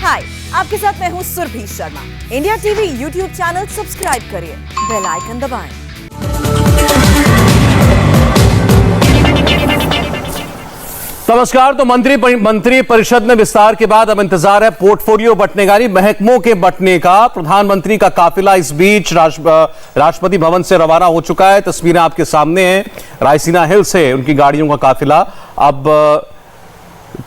हाय, आपके साथ मैं हूँ Surabhi Sharma. India TV YouTube channel subscribe करिए, बेल आइकन दबाएं। नमस्कार। तो मंत्री परिषद में विस्तार के बाद अब इंतजार है पोर्टफोलियो बंटने का, महकमों के बंटने का। प्रधानमंत्री का काफिला इस बीच राष्ट्रपति भवन से रवाना हो चुका है। तस्वीरें आपके सामने हैं। रायसीना हिल से उनकी गाड़ियों का काफिला अब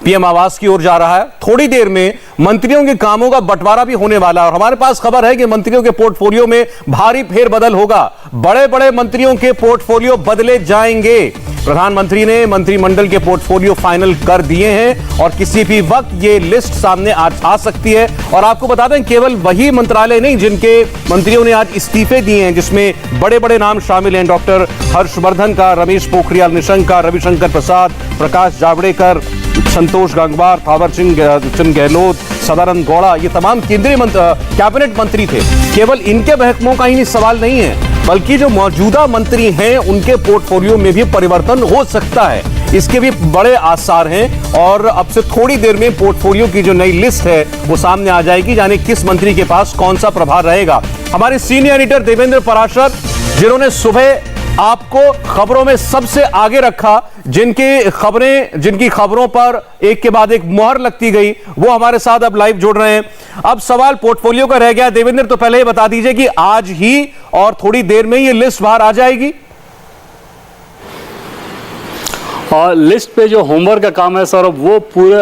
पीएम आवास की ओर जा रहा है। थोड़ी देर में मंत्रियों के कामों का बंटवारा भी होने वाला है और हमारे पास खबर है कि मंत्रियों के पोर्टफोलियो में भारी फेरबदल होगा। बड़े बड़े मंत्रियों के पोर्टफोलियो बदले जाएंगे। प्रधानमंत्री ने मंत्रिमंडल के पोर्टफोलियो फाइनल कर दिए हैं और किसी भी वक्त ये लिस्ट सामने आ सकती है। और आपको बता दें, केवल वही मंत्रालय नहीं जिनके मंत्रियों ने आज इस्तीफे दिए हैं, जिसमें बड़े बड़े नाम शामिल हैं। डॉक्टर हर्षवर्धन का, रमेश पोखरियाल निशंक का, रविशंकर प्रसाद, प्रकाश जावड़ेकर, संतोष गंगवार, थावरचंद गहलोत, सदानंद गौड़ा, ये तमाम केंद्रीय कैबिनेट मंत्री थे। केवल इनके महकमों का ही सवाल नहीं है, बल्कि जो मौजूदा मंत्री हैं उनके पोर्टफोलियो में भी परिवर्तन हो सकता है। इसके भी बड़े आसार हैं और अब से थोड़ी देर में पोर्टफोलियो की जो नई लिस्ट है वो सामने आ जाएगी, जाने किस मंत्री के पास कौन सा प्रभार रहेगा। हमारे सीनियर एडिटर देवेंद्र पराशर, जिन्होंने सुबह आपको खबरों में सबसे आगे रखा, जिनकी खबरों पर एक के बाद एक मुहर लगती गई, वो हमारे साथ अब लाइव जुड़ रहे हैं। अब सवाल पोर्टफोलियो का रह गया। देवेंद्र, तो पहले ये बता दीजिए कि आज ही और थोड़ी देर में ये लिस्ट बाहर आ जाएगी? और लिस्ट पे जो होमवर्क का काम है सौरभ, वो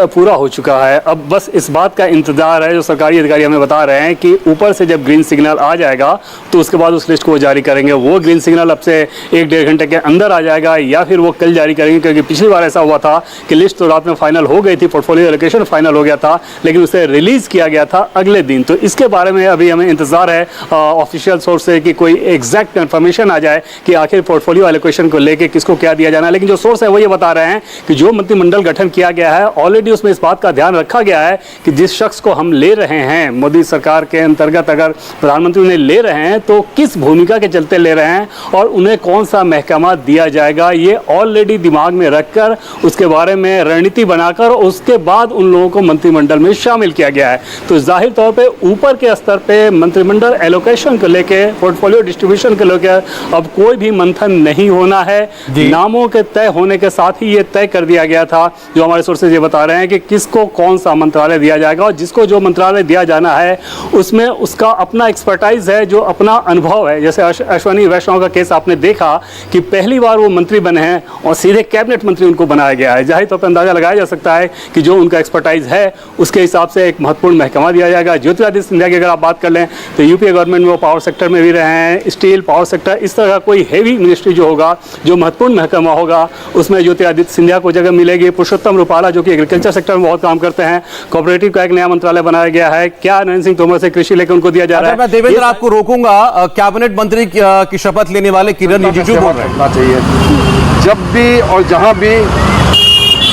पूरा हो चुका है। अब बस इस बात का इंतजार है, जो सरकारी अधिकारी हमें बता रहे हैं कि ऊपर से जब ग्रीन सिग्नल आ जाएगा तो उसके बाद उस लिस्ट को जारी करेंगे। वो ग्रीन सिग्नल अब से 1-1.5 घंटे के अंदर आ जाएगा या फिर वो कल जारी करेंगे, क्योंकि पिछली बार ऐसा हुआ था कि लिस्ट तो रात में फाइनल हो गई थी, पोर्टफोलियो एलोकेशन फाइनल हो गया था, लेकिन उसे रिलीज किया गया था अगले दिन। तो इसके बारे में अभी हमें इंतजार है ऑफिशियल सोर्स से कि कोई एग्जैक्ट कंफर्मेशन आ जाए कि आखिर पोर्टफोलियो एलोकेशन को लेकर किसको क्या दिया जाना है। लेकिन जो सोर्स है वो ये बता रहे हैं कि जो मंत्रिमंडल गठन किया गया है, ऑलरेडी उसमें इस बात का ध्यान रखा गया है कि जिस शख्स को हम ले रहे हैं मोदी सरकार के अंतर्गत, अगर प्रधानमंत्री उन्हें ले रहे हैं तो किस भूमिका के चलते ले रहे हैं और उन्हें कौन सा महकमा दिया जाएगा, ये ऑलरेडी दिमाग में रखकर उसके बारे में रणनीति बनाकर उसके बाद उन लोगों को मंत्रिमंडल में शामिल किया गया है। तो जाहिर तौर पर ऊपर के स्तर पर मंत्रिमंडल एलोकेशन को लेकर, पोर्टफोलियो डिस्ट्रीब्यूशन को लेकर अब कोई भी मंथन नहीं होना है। नामों के तय होने के साथ ही ये तय कर दिया गया था, जो हमारे सोर्सेज ये बता रहे हैं कि किसको कौन सा मंत्रालय दिया जाएगा और जिसको जो मंत्रालय दिया जाना है उसमें उसका अपना एक्सपर्टाइज है, जो अपना अनुभव है। जैसे अश्विनी वैष्णव का केस आपने देखा कि पहली बार वो मंत्री बने हैं और सीधे कैबिनेट मंत्री उनको बनाया गया है। जाहिर तौर पर अंदाजा लगाया जा सकता है कि जो उनका एक्सपर्टाइज है उसके हिसाब से एक महत्वपूर्ण महकमा दिया जाएगा। ज्योतिरादित्य सिंधिया की अगर आप बात कर लें तो यूपीए गवर्नमेंट में वो पावर सेक्टर में भी रहे हैं, स्टील, पावर सेक्टर, इस तरह का कोई हैवी मिनिस्ट्री जो होगा, जो महत्वपूर्ण महकमा होगा, उसमें ज्योतिरादित्य सिंधिया को जगह मिलेगी। पुरुषोत्तम रूपाला जो कि एग्रीकल्चर सेक्टर में बहुत काम करते हैं, कोऑपरेटिव का एक नया मंत्रालय बनाया गया है। क्या नरेंद्र सिंह तोमर से कृषि लेकर उनको दिया जा रहा है? मैं देवेंद्र आपको रोकूंगा। कैबिनेट मंत्री की शपथ लेने वाले किरण रिजिजू बोल रहे हैं चाहिए जब भी और जहां भी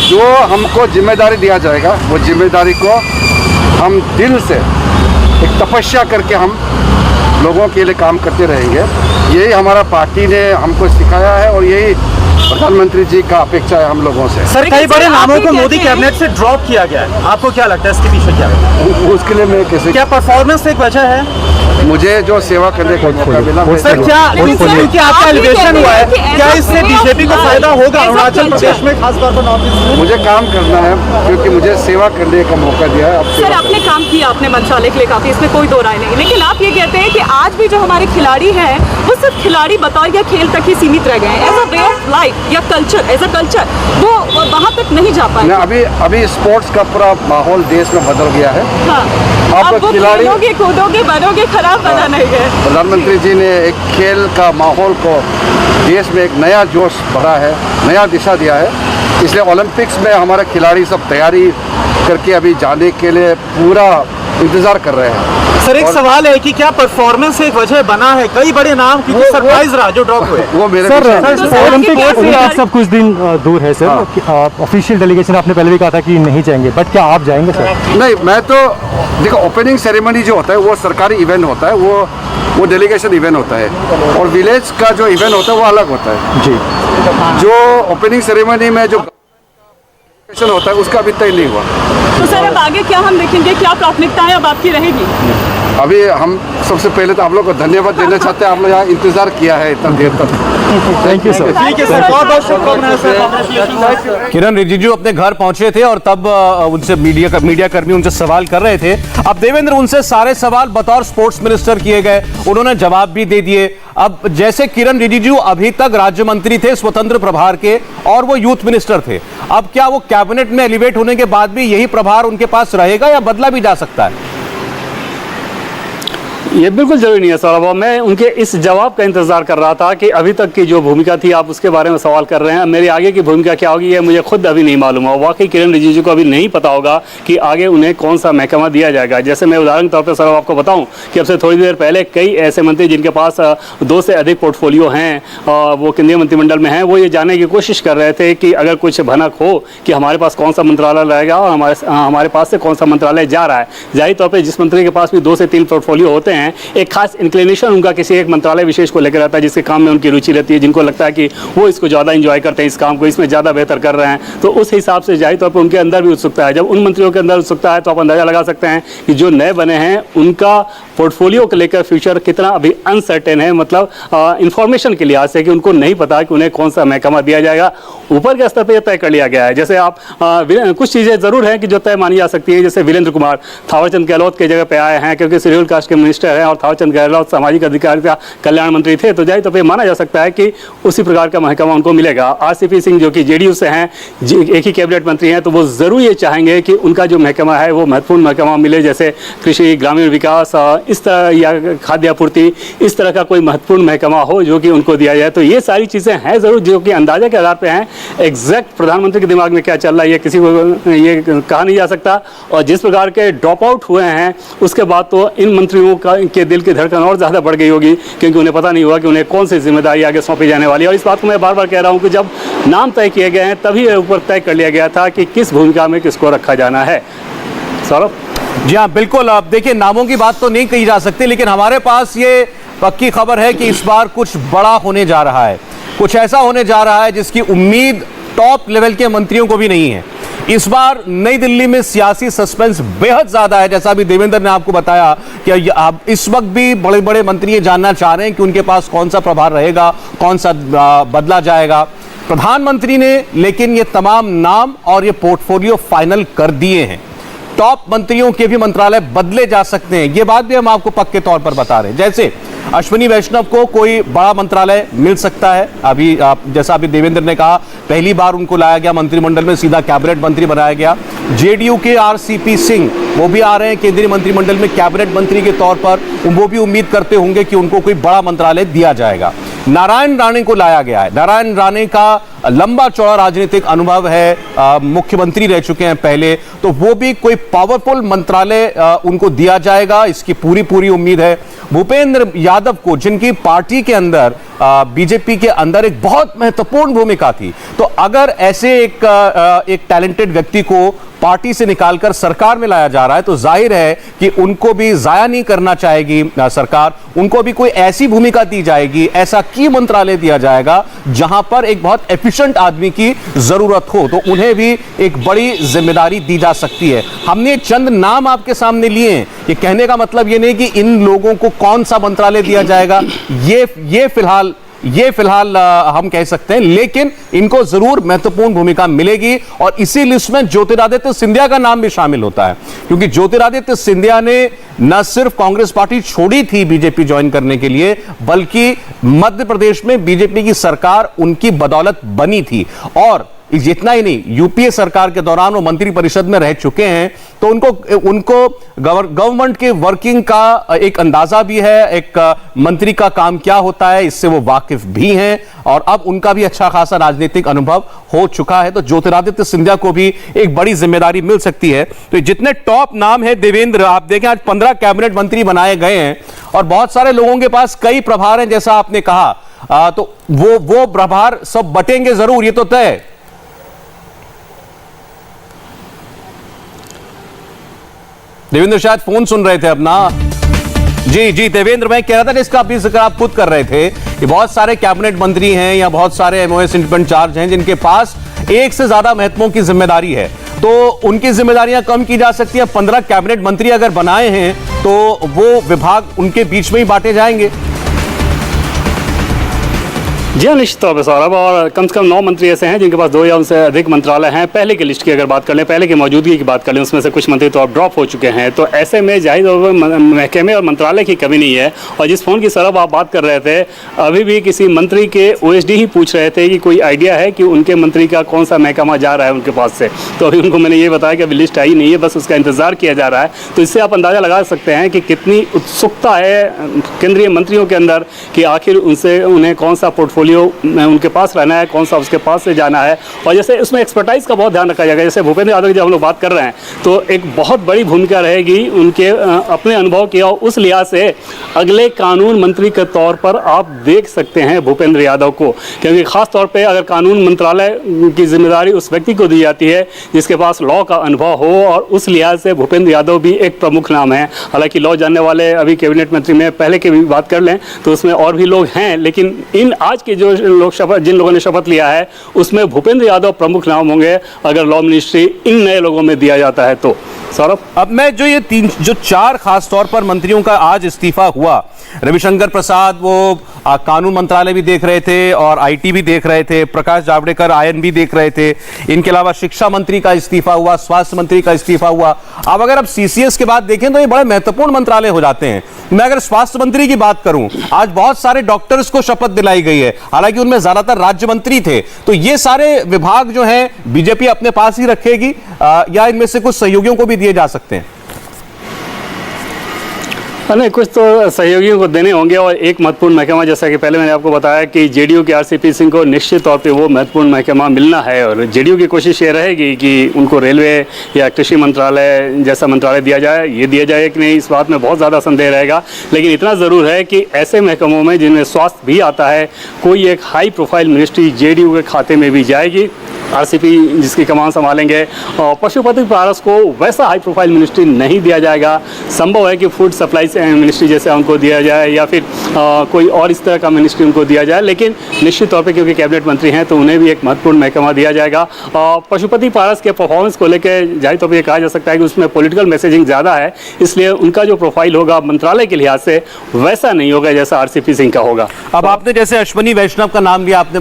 जो हमको जिम्मेदारी दिया जाएगा, वो जिम्मेदारी को हम दिल से एक तपस्या करके हम लोगों के लिए काम करते रहेंगे। यही हमारा पार्टी ने हमको सिखाया है और यही प्रधानमंत्री जी का अपेक्षा है हम लोगों से। सर, कई बड़े नामों को मोदी कैबिनेट से ड्रॉप किया गया है, आपको क्या लगता है इसके पीछे क्या है? उसके लिए मैं कैसे, क्या परफॉर्मेंस एक वजह है? मुझे जो सेवा करने का मौका मिला, सर क्या क्योंकि आपका एलिवेशन हुआ है, क्या इससे बीजेपी को फायदा होगा अरुणाचल प्रदेश में, खासतौर पर नॉर्थ ईस्ट में? मुझे काम करना है क्योंकि मुझे सेवा करने का मौका दिया है। सर, आपने काम किया अपने मंत्रालय के लिए काफी, इसमें कोई दो राय नहीं, लेकिन आप ये कहते हैं कि आज भी जो हमारे खिलाड़ी हैं वो सिर्फ खिलाड़ी बतौर या खेल तक ही सीमित रह गए हैं। As a way of life या कल्चर, एज अ कल्चर वो वहाँ तक नहीं जा पाए। अभी स्पोर्ट्स का पूरा माहौल देश में बदल गया है। हाँ, अब वो खिलाड़ी कूदोगे बनोगे, खराब बना नहीं गए। प्रधानमंत्री जी ने एक खेल का माहौल को देश में एक नया जोश भरा है, नया दिशा दिया है। इसलिए ओलंपिक्स में हमारे खिलाड़ी सब तैयारी करके अभी जाने के लिए पूरा इंतजार कर रहे हैं। सर, एक सवाल है कि क्या परफॉर्मेंस एक वजह बना है? कई बड़े नाम की सरप्राइज रहा जो ड्रॉप हुए। वो मेरे ओलंपिक सब कुछ दिन दूर है सर। ऑफिशियल डेलीगेशन आपने पहले भी कहा था कि नहीं जाएंगे, बट क्या आप जाएंगे सर? नहीं, मैं तो देखो, ओपनिंग सेरेमनी जो होता है वो सरकारी इवेंट होता है, वो डेलीगेशन इवेंट होता है और विलेज का जो इवेंट होता है वो अलग होता है जी। जो ओपनिंग सेरेमनी में जो होता है उसका अभी तय नहीं हुआ। तो सर अब आगे क्या हम देखेंगे, क्या प्राथमिकताएं अब आपकी रहेगी? अभी हम सबसे पहले तो आप लोग को धन्यवाद देना चाहते हैं, आप लोग यहाँ इंतजार किया है इतना देर तक। Thank you sir. ठीक है सर, बहुत बहुत शुभकामनाएं सर। किरण रिजिजू अपने घर पहुंचे थे और तब उनसे मीडिया कर्मी उनसे सवाल कर रहे थे। अब देवेंद्र, उनसे सारे सवाल बतौर स्पोर्ट्स मिनिस्टर किए गए, उन्होंने जवाब भी दे दिए। अब जैसे किरण रिजिजू अभी तक राज्य मंत्री थे स्वतंत्र प्रभार के और वो यूथ मिनिस्टर थे, अब क्या वो कैबिनेट में एलिवेट होने के बाद भी यही प्रभार उनके पास रहेगा या बदला भी जा सकता है? ये बिल्कुल जरूरी नहीं है सौरभ। मैं उनके इस जवाब का इंतजार कर रहा था कि अभी तक की जो भूमिका थी आप उसके बारे में सवाल कर रहे हैं। मेरी आगे की भूमिका क्या होगी ये मुझे खुद अभी नहीं मालूम है। वाकई किरण रिजिजू को अभी नहीं पता होगा कि आगे उन्हें कौन सा महकमा दिया जाएगा। जैसे मैं उदाहरण के तौर पर सौरभ आपको बताऊं कि अब से थोड़ी देर पहले कई ऐसे मंत्री जिनके पास 2 से अधिक पोर्टफोलियो हैं, वो केंद्रीय मंत्रिमंडल में हैं, वो ये जानने की कोशिश कर रहे थे कि अगर कुछ भनक हो कि हमारे पास कौन सा मंत्रालय रहेगा और हमारे पास से कौन सा मंत्रालय जा रहा है। जाहिर तौर पर जिस मंत्री के पास भी 2 से 3 पोर्टफोलियो होते हैं, एक खास इंक्लिनेशन उनका किसी एक मंत्रालय विशेष को लेकर रहता है, जिसके काम में उनकी रुचि रहती है, जिनको लगता है कि वो इसको ज़्यादा इंजॉय करते हैं, इस काम को इसमें ज़्यादा बेहतर कर रहे हैं। तो उस हिसाब से जाहिर तौर पर उनके अंदर भी उत्सुकता है। जब उन मंत्रियों के अंदर उत्सुकता है तो आप अंदाजा लगा सकते हैं कि जो नए बने हैं उनका पोर्टफोलियो को लेकर फ्यूचर कितना अभी अनसर्टेन है। मतलब इंफॉर्मेशन के लिहाज से कि उनको नहीं पता कि उन्हें कौन सा महकमा दिया जाएगा। ऊपर के स्तर पर यह तय कर लिया गया है। जैसे आप कुछ चीज़ें ज़रूर हैं कि जो तय मानी जा सकती है। जैसे वीरेंद्र कुमार थावरचंद गहलोत की जगह पे आए हैं, क्योंकि शेड्यूल कास्ट के मिनिस्टर हैं और थावरचंद गहलोत सामाजिक अधिकारिता कल्याण मंत्री थे, तो जाहिर तौर पर माना जा सकता है कि उसी प्रकार का महकमा उनको मिलेगा। आरसीपी सिंह जो कि जेडीयू से हैं, एक ही कैबिनेट मंत्री हैं, तो वो ज़रूर ये चाहेंगे कि उनका जो महकमा है वो महत्वपूर्ण महकमा मिले, जैसे कृषि, ग्रामीण विकास, इस तरह या खाद्य आपूर्ति, इस तरह का कोई महत्वपूर्ण महकमा हो जो कि उनको दिया जाए। तो ये सारी चीज़ें हैं ज़रूर जो कि अंदाजा के आधार पर हैं। एग्जैक्ट प्रधानमंत्री के दिमाग में क्या चल रहा है ये किसी को ये कहा नहीं जा सकता। और जिस प्रकार के ड्रॉप आउट हुए हैं उसके बाद तो इन मंत्रियों के दिल की धड़कन और ज़्यादा बढ़ गई होगी, क्योंकि उन्हें पता नहीं हुआ कि उन्हें कौन सी जिम्मेदारी आगे सौंपी जाने वाली है। और इस बात को मैं बार बार कह रहा हूँ कि जब नाम तय किए गए हैं तभी ऊपर तय कर लिया गया था कि किस भूमिका में किसको रखा जाना है। सौरभ जी हाँ, बिल्कुल। अब देखिए, नामों की बात तो नहीं कही जा सकती, लेकिन हमारे पास ये पक्की खबर है कि इस बार कुछ बड़ा होने जा रहा है, कुछ ऐसा होने जा रहा है जिसकी उम्मीद टॉप लेवल के मंत्रियों को भी नहीं है। इस बार नई दिल्ली में सियासी सस्पेंस बेहद ज्यादा है। जैसा अभी देवेंद्र ने आपको बताया कि अब इस वक्त भी बड़े बड़े मंत्री ये जानना चाह रहे हैं कि उनके पास कौन सा प्रभार रहेगा, कौन सा बदला जाएगा। प्रधानमंत्री ने लेकिन ये तमाम नाम और ये पोर्टफोलियो फाइनल कर दिए हैं। टॉप मंत्रियों के भी मंत्रालय बदले जा सकते हैं, ये बात भी हम आपको पक्के तौर पर बता रहे हैं। जैसे अश्विनी वैष्णव को कोई बड़ा मंत्रालय मिल सकता है। अभी जैसा अभी देवेंद्र ने कहा, पहली बार उनको लाया गया मंत्रिमंडल में, सीधा कैबिनेट मंत्री बनाया गया। जेडीयू के आरसीपी सिंह वो भी आ रहे हैं केंद्रीय मंत्रिमंडल में कैबिनेट मंत्री के तौर पर। वो भी उम्मीद करते होंगे कि उनको कोई बड़ा मंत्रालय दिया जाएगा। नारायण राणे को लाया गया है। नारायण राणे का लंबा चौड़ा राजनीतिक अनुभव है, मुख्यमंत्री रह चुके हैं पहले, तो वो भी कोई पावरफुल मंत्रालय उनको दिया जाएगा, इसकी पूरी उम्मीद है। भूपेंद्र यादव को, जिनकी पार्टी के अंदर बीजेपी के अंदर एक बहुत महत्वपूर्ण भूमिका थी, तो अगर ऐसे एक टैलेंटेड व्यक्ति को पार्टी से निकालकर सरकार में लाया जा रहा है तो जाहिर है कि उनको भी जाया नहीं करना चाहेगी सरकार। उनको भी कोई ऐसी भूमिका दी जाएगी, ऐसा की मंत्रालय दिया जाएगा जहां पर एक बहुत एफिशिएंट आदमी की जरूरत हो, तो उन्हें भी एक बड़ी जिम्मेदारी दी जा सकती है। हमने चंद नाम आपके सामने लिए हैं। ये कहने का मतलब ये नहीं कि इन लोगों को कौन सा मंत्रालय दिया जाएगा, ये फिलहाल हम कह सकते हैं, लेकिन इनको जरूर महत्वपूर्ण भूमिका मिलेगी। और इसी लिस्ट में ज्योतिरादित्य सिंधिया का नाम भी शामिल होता है, क्योंकि ज्योतिरादित्य सिंधिया ने न सिर्फ कांग्रेस पार्टी छोड़ी थी बीजेपी ज्वाइन करने के लिए, बल्कि मध्य प्रदेश में बीजेपी की सरकार उनकी बदौलत बनी थी। और जितना ही नहीं, यूपीए सरकार के दौरान वो मंत्री परिषद में रह चुके हैं, तो उनको गवर्नमेंट के वर्किंग का एक अंदाजा भी है, एक मंत्री का काम क्या होता है इससे वो वाकिफ भी हैं, और अब उनका भी अच्छा खासा राजनीतिक अनुभव हो चुका है। तो ज्योतिरादित्य सिंधिया को भी एक बड़ी जिम्मेदारी मिल सकती है। तो जितने टॉप नाम है देवेंद्र, आप देखें आज 15 कैबिनेट मंत्री बनाए गए हैं और बहुत सारे लोगों के पास कई प्रभार हैं, जैसा आपने कहा, तो वो प्रभार सब बटेंगे जरूर, ये तो तय है। देवेंद्र शायद फोन सुन रहे थे अपना। जी देवेंद्र, मैं कह रहा था कि इसका भी जिक्र आप खुद कर रहे थे कि बहुत सारे कैबिनेट मंत्री हैं या बहुत सारे एमओएस इंडिपेंडेंट चार्ज हैं जिनके पास एक से ज्यादा महत्वों की जिम्मेदारी है। तो उनकी जिम्मेदारियां कम की जा सकती हैं। 15 कैबिनेट मंत्री अगर बनाए हैं तो वो विभाग उनके बीच में ही बांटे जाएंगे। जी हाँ, निश्चित तौर पर सौरभ, और कम से कम 9 मंत्री ऐसे हैं जिनके पास 2 या उनसे अधिक मंत्रालय हैं। पहले की लिस्ट की अगर बात कर लें, पहले की मौजूदगी की बात कर लें, उसमें से कुछ मंत्री तो अब ड्रॉप हो चुके हैं। तो ऐसे में जाहिर तौर पर महकमे और मंत्रालय की कमी नहीं है। और जिस फ़ोन की सौरभ आप बात कर रहे थे, अभी भी किसी मंत्री के OSD ही पूछ रहे थे कि कोई आइडिया है कि उनके मंत्री का कौन सा महकमा जा रहा है उनके पास से। तो अभी उनको मैंने ये बताया कि अभी लिस्ट आई नहीं है, बस उसका इंतजार किया जा रहा है। तो इससे आप अंदाज़ा लगा सकते हैं कि कितनी उत्सुकता है केंद्रीय मंत्रियों के अंदर कि आखिर उन्हें कौन सा पोर्टफोलियो उनके पास रहना है, कौन सा उसके पास से जाना है। और जैसे उसमें एक्सपर्टाइज का बहुत ध्यान रखा जाएगा। जैसे भूपेंद्र यादव की जब हम लोग बात कर रहे हैं तो एक बहुत बड़ी भूमिका रहेगी उनके अपने अनुभव की, और उस लिहाज से अगले कानून मंत्री के तौर पर आप देख सकते हैं भूपेंद्र यादव को, क्योंकि ख़ास तौर पे अगर कानून मंत्रालय की जिम्मेदारी उस व्यक्ति को दी जाती है जिसके पास लॉ का अनुभव हो, और उस लिहाज से भूपेंद्र यादव भी एक प्रमुख नाम है। हालांकि लॉ जानने वाले अभी कैबिनेट मंत्री में पहले की भी बात कर लें तो उसमें और भी लोग हैं, लेकिन इन आज के जो लोग जिन लोगों ने शपथ लिया है उसमें भूपेंद्र यादव प्रमुख नाम होंगे अगर लॉ मिनिस्ट्री इन नए लोगों में दिया जाता है तो। सौरभ, अब मैं जो 4 खास तौर पर मंत्रियों का आज इस्तीफा हुआ, रविशंकर प्रसाद वो कानून मंत्रालय भी देख रहे थे और IT भी देख रहे थे, प्रकाश जावड़ेकर आयन भी देख रहे थे, इनके अलावा शिक्षा मंत्री का इस्तीफा हुआ, स्वास्थ्य मंत्री का इस्तीफा हुआ। अब अगर आप CCS के बाद देखें तो ये बड़े महत्वपूर्ण मंत्रालय हो जाते हैं। मैं अगर स्वास्थ्य मंत्री की बात करूं, आज बहुत सारे डॉक्टर्स को शपथ दिलाई गई है, हालांकि उनमें ज्यादातर राज्य मंत्री थे। तो ये सारे विभाग जो हैं बीजेपी अपने पास ही रखेगी या इनमें से कुछ सहयोगियों को भी दिए जा सकते हैं? नहीं, कुछ तो सहयोगियों को देने होंगे। और एक महत्वपूर्ण महकमा, जैसा कि पहले मैंने आपको बताया कि JDU के RCP सिंह को निश्चित तौर पे वो महत्वपूर्ण महकमा मिलना है, और JDU की कोशिश ये रहेगी कि उनको रेलवे या कृषि मंत्रालय जैसा मंत्रालय दिया जाए। ये दिया जाए कि नहीं, इस बात में बहुत ज़्यादा संदेह रहेगा। लेकिन इतना ज़रूर है कि ऐसे महकमों में जिनमें स्वास्थ्य भी आता है, कोई एक हाई प्रोफाइल मिनिस्ट्री JDU के खाते में भी जाएगी। RCP जिसकी कमान संभालेंगे, और पशुपति पारस को वैसा हाई प्रोफाइल मिनिस्ट्री नहीं दिया जाएगा। संभव है कि फूड सप्लाई मिनिस्ट्री जैसे उनको दिया जाए, या फिर कोई और इस तरह का मिनिस्ट्री उनको दिया जाए। लेकिन निश्चित तौर पे क्योंकि कैबिनेट मंत्री हैं तो उन्हें भी एक महत्वपूर्ण महकमा दिया जाएगा। पशुपति पारस के परफॉर्मेंस को लेकर जाहिर तौर पर कहा जा सकता है कि उसमें पॉलिटिकल मैसेजिंग ज़्यादा है, इसलिए उनका जो प्रोफाइल होगा मंत्रालय के लिहाज से वैसा नहीं होगा जैसा RCP सिंह का होगा। अब आपने जैसे अश्वनी वैष्णव का नाम लिया आपने,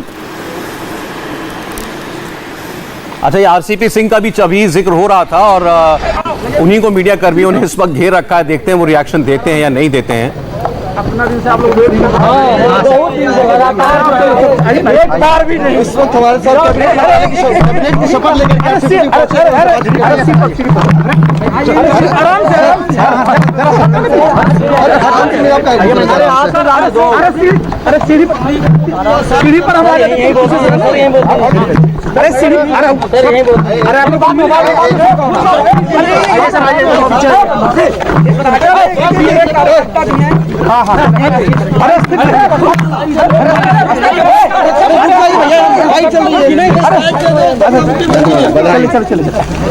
अच्छा, ये RCP सिंह का भी अभी जिक्र हो रहा था और उन्हीं को मीडिया कर्मियों ने इस वक्त घेर रखा है। देखते हैं वो रिएक्शन देते हैं या नहीं देते हैं। अपना दिन से आप लोग एक बार भी नहीं, इस वक्त हमारे साथ कैबिनेट की शपथ लेकर आराम से सीढ़ी पर हम अरे सीढ़ी अरे अपनी बात में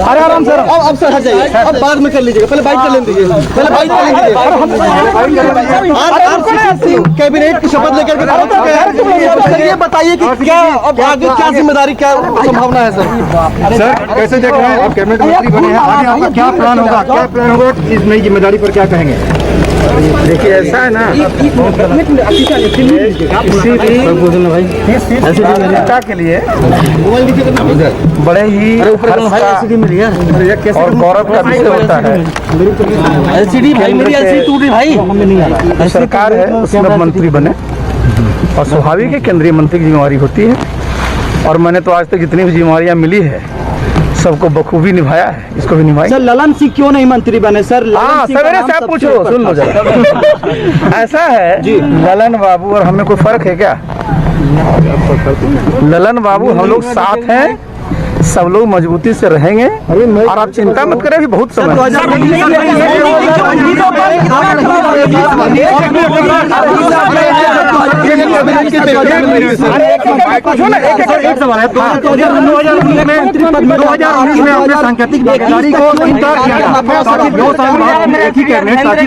अरे आराम से अब सर हट जाइए, अब बाद में कर लीजिएगा, पहले बाइक कर लेने दीजिए, पहले बाइक कर लीजिए। कैबिनेट की शपथ लेकर के ये बताइए कि क्या अब आगे क्या जिम्मेदारी, क्या संभावना है सर? सर कैसे देख रहे हैं आप कैबिनेट मंत्री बने हैं, आगे आपका क्या प्लान होगा, इस नई जिम्मेदारी पर क्या कहेंगे? देखिए ऐसा है ना, नेता के लिए बड़े ही और गौरव का विषय होता है। सरकार है उसमें मंत्री बने और स्वाभाविक है केंद्रीय मंत्री की जिम्मेदारी होती है, और मैंने तो आज तक जितनी भी जिम्मेदारियां मिली है सबको बखूबी निभाया है, इसको भी निभाया। सर ललन सिंह क्यों नहीं मंत्री बने सर? हाँ सवेरे से आप पूछो, सुन लो जरा। ऐसा है जी, ललन बाबू और हमें कोई फर्क है क्या? ललन बाबू हम लोग साथ हैं, सब लोग मजबूती से रहेंगे और आप चिंता मत करें, बहुत समय सांकेतिक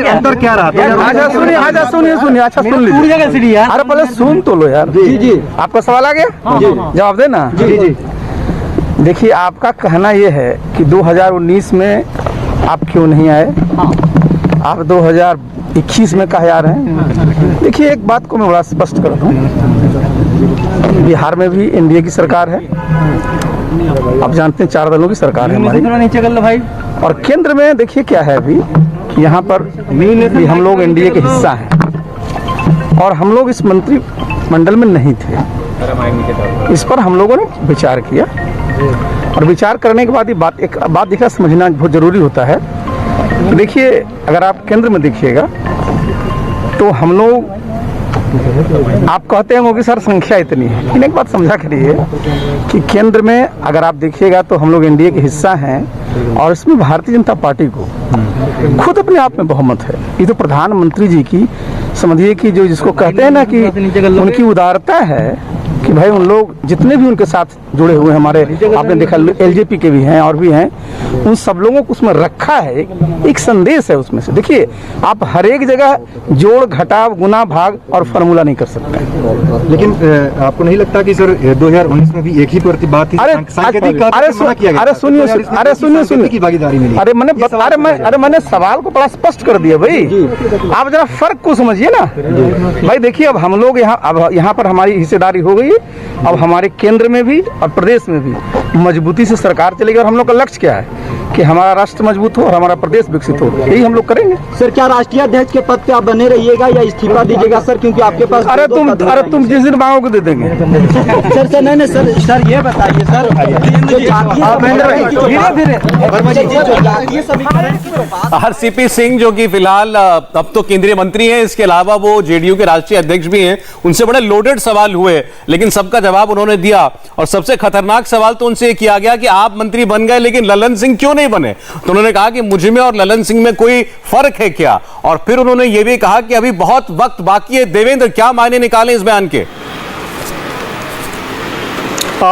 अंतर क्या रहा? सुनिए अच्छा सुन लीजिए, अरे पहले सुन तो लो यार। जी जी, आपका सवाल आ गया, जवाब देना। जी जी, देखिए, आपका कहना ये है कि 2019 में आप क्यों नहीं आए, आप 2021 में कहे आ रहे हैं। देखिए, एक बात को मैं बड़ा स्पष्ट कर दूं, बिहार में भी एनडीए की सरकार है, आप जानते हैं 4 दलों की सरकार है हमारी, नीचे कर लो भाई। और केंद्र में देखिए क्या है अभी कि यहाँ पर भी हम लोग एनडीए के हिस्सा हैं और हम लोग इस मंत्रिमंडल में नहीं थे। इस पर हम लोगों ने विचार किया और विचार करने के बाद ये एक बात देखना समझना बहुत ज़रूरी होता है। देखिए, अगर आप केंद्र में देखिएगा तो हम लोग, आप कहते हैं कि सर संख्या इतनी है, लेकिन एक बात समझा करिए कि केंद्र में अगर आप देखिएगा तो हम लोग एनडीए के हिस्सा हैं और इसमें भारतीय जनता पार्टी को खुद अपने आप में बहुमत है। ये तो प्रधानमंत्री जी की समझिए कि जो जिसको कहते हैं ना कि उनकी उदारता है कि भाई उन लोग जितने भी उनके साथ जुड़े हुए हैं, हमारे आपने देखा एलजेपी के भी हैं और भी हैं, उन सब लोगों को उसमें रखा है, एक संदेश है उसमें से। देखिए, आप हर एक जगह जोड़ घटाव गुना भाग और फार्मूला नहीं कर सकते। लेकिन आपको नहीं लगता कि सर 2019 में भी एक ही बात थी? सुनिए की भागीदारी मिली। मैंने सवाल को बड़ा स्पष्ट कर दिया भाई, आप जरा फर्क को समझिए ना भाई। देखिए, अब हम लोग यहाँ पर हमारी हिस्सेदारी हो गई, अब हमारे केंद्र में भी और प्रदेश में भी मजबूती से सरकार चलेगी और हम लोग का लक्ष्य क्या है कि हमारा राष्ट्र मजबूत हो और हमारा प्रदेश विकसित हो, यही हम लोग करेंगे। सर, क्या राष्ट्रीय अध्यक्ष के पद पे आप बने रहिएगा या इस्तीफा दीजिएगा सर, क्योंकि आपके पास अरे तुम जिस दिन मांगोगे दे देंगे। सर नहीं सर ये बताइए सर, आरसीपी सिंह जो कि फिलहाल अब तो केंद्रीय मंत्री हैं, इसके अलावा वो जेडीयू के राष्ट्रीय अध्यक्ष भी हैं, उनसे बड़े लोडेड सवाल हुए लेकिन सबका जवाब उन्होंने दिया। और सबसे खतरनाक सवाल तो उनसे किया गया कि आप मंत्री बन गए लेकिन ललन सिंह क्यों नहीं बने, तो उन्होंने कहा कि मुझ में और ललन सिंह में कोई फर्क है क्या। और फिर उन्होंने यह भी कहा कि अभी बहुत वक्त बाकी है। देवेंद्र, क्या मायने निकालें इस बयान के?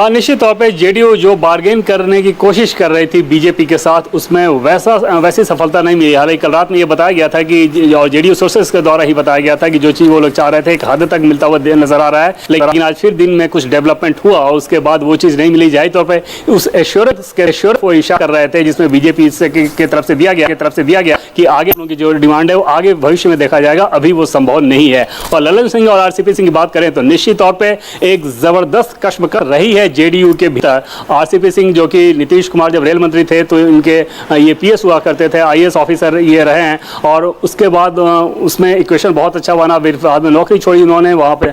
निश्चित तौर पे जेडीयू जो बार्गेन करने की कोशिश कर रही थी बीजेपी के साथ, उसमें वैसी सफलता नहीं मिली। हालांकि कल रात में ये बताया गया था कि जेडीयू सोर्सेस के द्वारा ही बताया गया था कि जो चीज़ वो लोग चाह रहे थे एक हद तक मिलता हुआ नजर आ रहा है, लेकिन आज फिर दिन में कुछ डेवलपमेंट हुआ और उसके बाद वो चीज़ नहीं मिली। जाहिर तौर पर उस एश्योरेंस को इशारा कर रहे थे जिसमें बीजेपी की तरफ से दिया गया कि आगे उनकी जो डिमांड है वो आगे भविष्य में देखा जाएगा, अभी वो संभव नहीं है। और ललन सिंह और आरसीपी सिंह की बात करें तो निश्चित तौर पर एक जबरदस्त कश्मकश रही है जेडीयू के भीतर। आरसीपी सिंह जो कि नीतीश कुमार जब रेल मंत्री थे तो इनके ये पीएस हुआ करते थे, आईएएस ऑफिसर ये रहे हैं और उसके बाद उसमें इक्वेशन बहुत अच्छा बना, बाद में नौकरी छोड़ी उन्होंने वहाँ पे।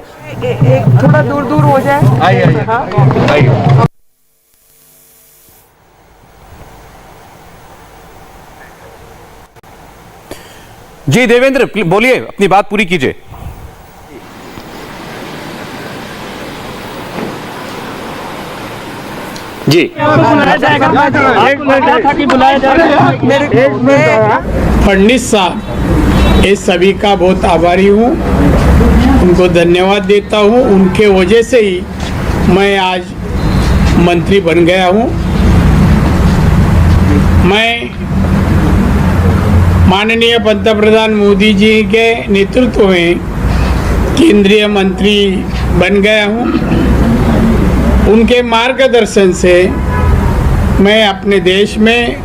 थोड़ा दूर हो जाए। जी देवेंद्र, बोलिए, अपनी बात पूरी कीजिए। जी, फडणवीस साहब, ये सभी का बहुत आभारी हूँ, उनको धन्यवाद देता हूँ। उनके वजह से ही मैं आज मंत्री बन गया हूँ। मैं माननीय पंतप्रधान मोदी जी के नेतृत्व में केंद्रीय मंत्री बन गया हूँ। उनके मार्गदर्शन से मैं अपने देश में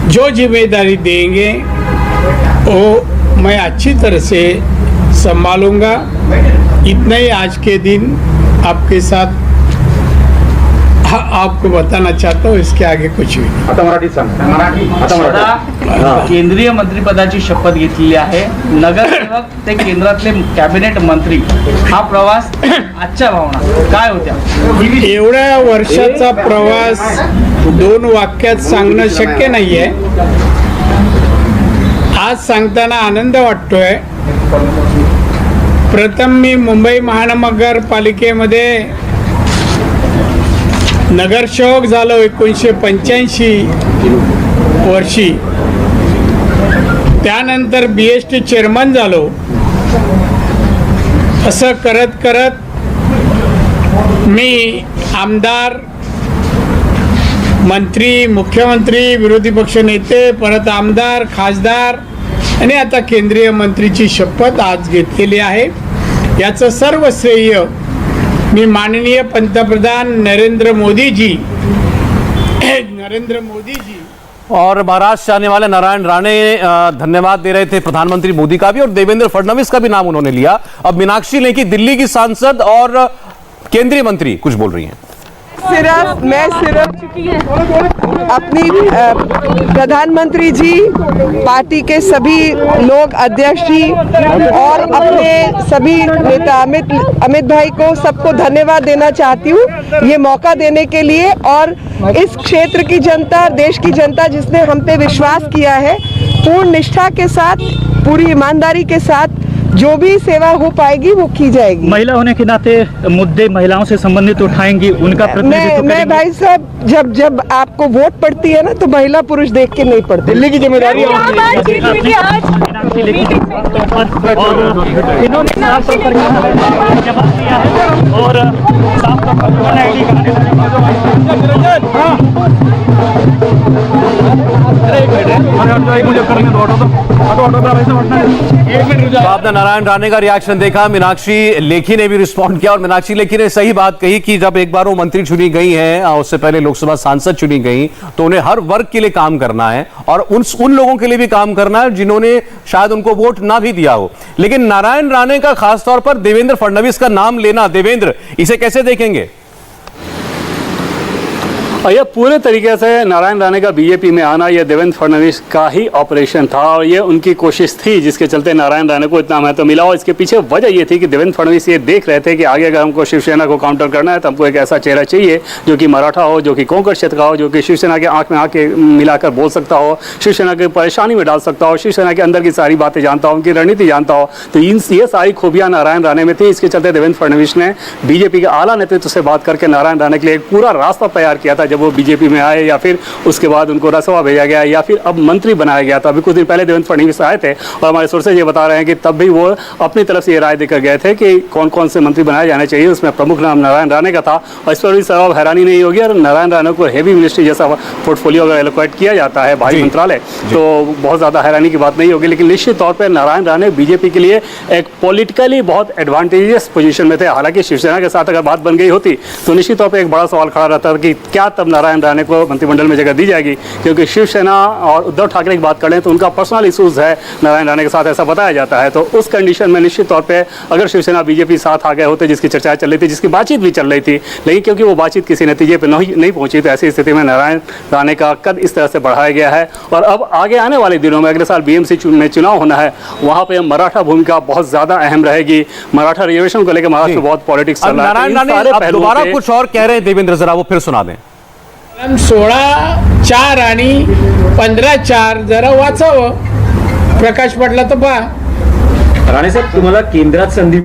जो जिम्मेदारी देंगे वो मैं अच्छी तरह से संभालूंगा। इतना ही आज के दिन आपके साथ आपको बताना चाहता हूँ, इसके आगे कुछ भी। केंद्रीय मंत्रिपदाची शपथ घेतलेली आहे, नगरसेवक ते केंद्रातले कॅबिनेट मंत्री, हा प्रवास आजच्या भावना काय होत्या? एवढ्या वर्षाचा प्रवास 2 वाक्यात सांगणं शक्य नाहीये। आज सांगताना आनंद वाटतोय। प्रथम मी मुंबई महानगरपालिकेमध्ये नगरसेवक झालो 1985 वर्षी, त्यानंतर BST चेअरमन झालो। असं करत करत मी आमदार, मंत्री, मुख्यमंत्री, विरोधी पक्ष नेते, परत आमदार, खासदार आणि आता केंद्रीय मंत्रीची शपथ आज घेतलेली आहे। याचं सर्व श्रेय मी माननीय पंतप्रधान नरेंद्र मोदी जी और महाराष्ट्र आने वाले नारायण राणे धन्यवाद दे रहे थे प्रधानमंत्री मोदी का भी, और देवेंद्र फडणवीस का भी नाम उन्होंने लिया। अब मीनाक्षी लेखी दिल्ली की सांसद और केंद्रीय मंत्री कुछ बोल रही हैं। मैं सिर्फ अपनी प्रधानमंत्री जी, पार्टी के सभी लोग, अध्यक्ष जी और अपने सभी नेता अमित भाई को सबको धन्यवाद देना चाहती हूँ ये मौका देने के लिए। और इस क्षेत्र की जनता, देश की जनता जिसने हम पे विश्वास किया है, पूर्ण निष्ठा के साथ, पूरी ईमानदारी के साथ जो भी सेवा हो पाएगी वो की जाएगी। महिला होने के नाते मुद्दे महिलाओं से संबंधित उठाएंगी, उनका प्रतिनिधित्व मैं भाई साहब, जब आपको वोट पड़ती है ना तो महिला पुरुष देख के नहीं पड़ती। दिल्ली की जिम्मेदारी आपने नारायण राणे का रिएक्शन देखा, मीनाक्षी लेखी ने भी रिस्पॉन्ड किया, और मीनाक्षी लेखी ने सही बात कही कि जब एक बार वो मंत्री चुनी गई हैं, उससे पहले लोकसभा सांसद चुनी गई, तो उन्हें हर वर्ग के लिए काम करना है और उन लोगों के लिए भी काम करना है जिन्होंने शायद उनको वोट ना भी दिया हो। लेकिन नारायण राणे का खासतौर पर देवेंद्र फडणवीस का नाम लेना, देवेंद्र, इसे कैसे देखेंगे? और यह पूरे तरीके से नारायण राणे का बीजेपी में आना यह देवेंद्र फडणवीस का ही ऑपरेशन था, और ये उनकी कोशिश थी जिसके चलते नारायण राणे को इतना महत्व मिला। और इसके पीछे वजह ये थी कि देवेंद्र फडणवीस ये देख रहे थे कि आगे अगर हमको शिवसेना को काउंटर करना है तो हमको एक ऐसा चेहरा चाहिए जो कि मराठा हो, जो कि कोंकण क्षेत्र का हो, जो कि शिवसेना के आंख में आंख मिलाकर बोल सकता हो, शिवसेना की परेशानी में डाल सकता हो, शिवसेना के अंदर की सारी बातें जानता हो, उनकी रणनीति जानता हो। तो ये सारी खूबियां नारायण राणे में थी। इसके चलते देवेंद्र फडणवीस ने बीजेपी के आला नेतृत्व से बात करके नारायण राणे के लिए एक पूरा रास्ता तैयार किया था। जब वो बीजेपी में आए या फिर उसके बाद उनको राज्यसभा भेजा गया या फिर अब मंत्री बनाया गया था। अभी कुछ दिन पहले देवेंद्र फडणवीस आए थे और हमारे सोर्सेज ये बता रहे हैं कि तब भी वो अपनी तरफ से ये राय देकर गए थे कि कौन कौन से मंत्री बनाए जाने चाहिए। उसमें प्रमुख नाम नारायण राणे का था, और इस पर भी सर्व हैरानी नहीं होगी। और नारायण राणे को हेवी मिनिस्ट्री जैसा पोर्टफोलियो अगर एलोकेट किया जाता है, भारी मंत्रालय, तो बहुत ज़्यादा हैरानी की बात नहीं होगी। लेकिन निश्चित तौर पर नारायण राणे बीजेपी के लिए एक पॉलिटिकली बहुत एडवांटेजियस पोजीशन में थे। हालांकि शिवसेना के साथ अगर बात बन गई होती तो निश्चित तौर पर एक बड़ा सवाल खड़ा रहता था कि क्या तब नारायण राणे को मंत्रिमंडल में जगह दी जाएगी, क्योंकि शिवसेना और उद्धव ठाकरे की बात करें तो उनका पर्सनल इशूज है नारायण राणे के साथ, ऐसा बताया जाता है। तो उस कंडीशन में निश्चित तौर पे अगर शिवसेना बीजेपी साथ आ गए होते, जिसकी चर्चाएं चल रही थी, जिसकी बातचीत भी चल रही थी, लेकिन क्योंकि वो बातचीत किसी नतीजे पर नहीं पहुंची, तो ऐसी स्थिति में नारायण राणे का कद इस तरह से बढ़ाया गया है। और अब आगे आने वाले दिनों में, अगले साल बीएमसी में चुनाव होना है, वहां पर मराठा भूमिका बहुत ज्यादा अहम रहेगी। मराठा रिजर्वेशन को लेकर महाराष्ट्र में बहुत पॉलिटिक्स चल रहा है। नारायण राणे दोबारा कुछ और कह रहे हैं देवेंद्र, जरा वो फिर सुना दें। 16(4) आणि 15(4) जरा वाचावं, प्रकाश पडला तर पहा। राणे साहेब, तुम्हाला केंद्रात संधी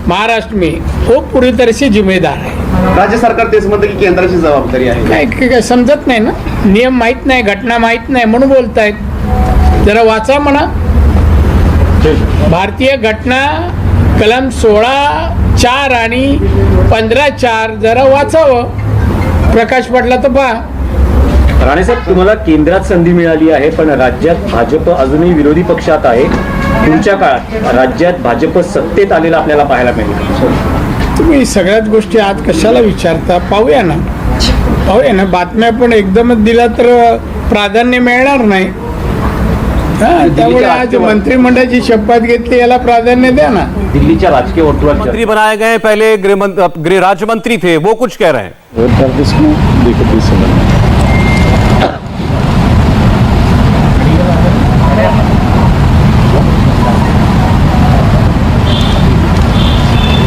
महाराष्ट्र में वो पूरी तरह से जिम्मेदार है। राज्य सरकार तेच म्हणतं की केंद्राची जबाबदारी आहे। काय समजत नाही ना, नियम माहित नाही, घटना माहित नाही म्हणून बोलतायत। जरा वाचा म्हणा, भारतीय घटना कलम 16(4) आणि 15(4) जरा वाचावं, प्रकाश पडला तर पहा। राणे साहेब, तुम्हाला केंद्रात संधी मिळाली आहे, पण राज्यात भाजप अजूनही विरोधी पक्षात आहे। तुमच्या काळात राज्यात भाजप सत्तेत आलेला आपल्याला पाहायला मिळेल। तुम्ही सगळ्याच गोष्टी आज कशाला विचारता? पाहूया ना, बातम्या पण एकदमच दिला तर प्राधान्य मिळणार नाही। त्यामुळे आज मंत्रिमंडळाची शपथ घेतली, याला प्राधान्य द्या ना। दिल्लीच्या राजकीय वर्तुळात मंत्री बनाए गए, पहले गृह राज्य मंत्री थे, वो कुछ कह रहे हैं।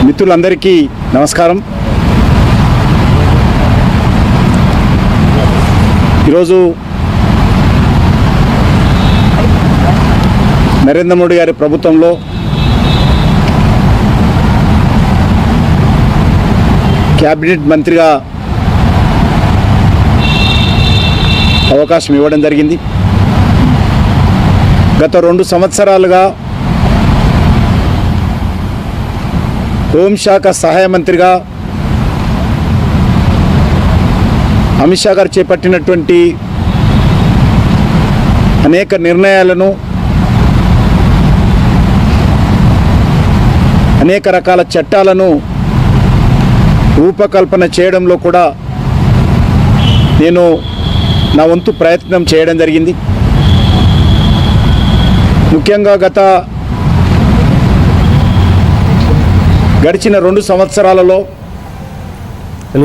మిత్రులందరికీ నమస్కారం। ఈరోజు నరేంద్ర మోడీ గారి ప్రభుత్వంలో క్యాబినెట్ మంత్రిగా అవకాశం ఇవ్వడం జరిగింది। గత 2 సంవత్సరాలుగా హోంశాఖ సహాయ మంత్రిగా అమిత్ షా గారు చేపట్టినటువంటి అనేక నిర్ణయాలను, అనేక రకాల చట్టాలను రూపకల్పన చేయడంలో కూడా నేను నా వంతు ప్రయత్నం చేయడం జరిగింది. ముఖ్యంగా గడిచిన 2 సంవత్సరాలలో